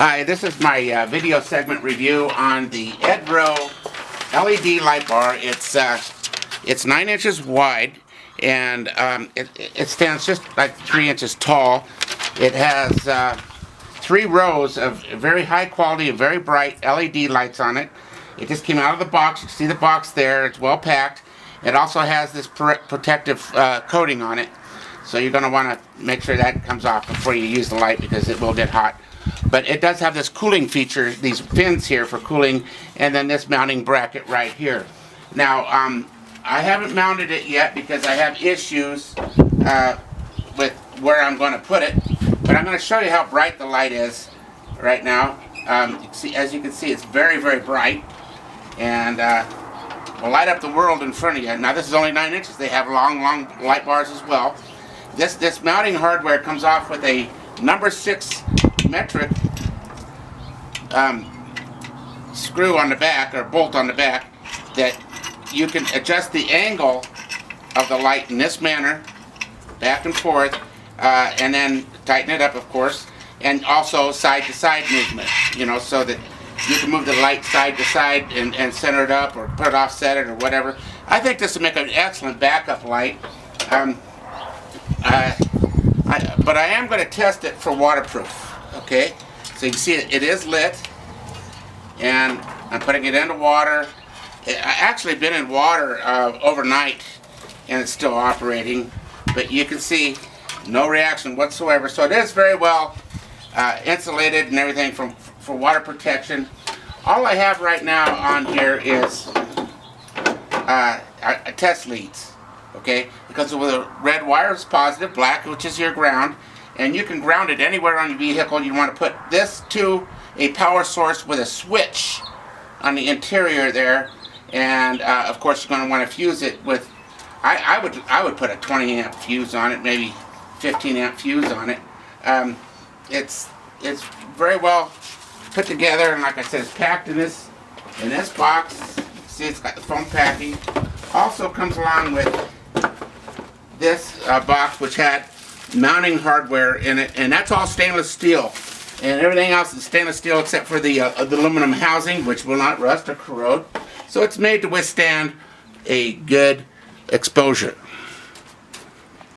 Hi, this is my video segment review on the OEDRO LED light bar. It's 9 inches wide, and it stands just like 3 inches tall. It has 3 rows of very high quality, very bright LED lights on it. It just came out of the box. You can see the box there. It's well packed. It also has this protective coating on it. So you're going to want to make sure that comes off before you use the light, because it will get hot. But it does have this cooling feature, these fins here for cooling, and then this mounting bracket right here. Now, I haven't mounted it yet because I have issues with where I'm going to put it. But I'm going to show you how bright the light is right now. As you can see, it's very, very bright, and will light up the world in front of you. Now, this is only 9 inches. They have long light bars as well. This mounting hardware comes off with a number 6 metric screw on the back, or bolt on the back, that you can adjust the angle of the light in this manner, back and forth, and then tighten it up, of course, and also side to side movement, so that you can move the light side to side and center it up, or put it offset it, or whatever. I think this will make an excellent backup light. But I am going to test it for waterproof. Okay, so you can see it is lit, and I'm putting it into water. I actually been in water overnight, and it's still operating, but you can see no reaction whatsoever. So it is very well insulated and everything for water protection. All I have right now on here is test leads, okay? Because the red wire is positive, black, which is your ground, and you can ground it anywhere on your vehicle. You want to put this to a power source with a switch on the interior there, and of course you're going to want to fuse it with. I would put a 20 amp fuse on it, maybe 15 amp fuse on it. It's very well put together, and like I said, it's packed in this box. See, it's got the foam packing. Also comes along with this box, which had mounting hardware in it, and that's all stainless steel, and everything else is stainless steel except for the aluminum housing, which will not rust or corrode. So it's made to withstand a good exposure.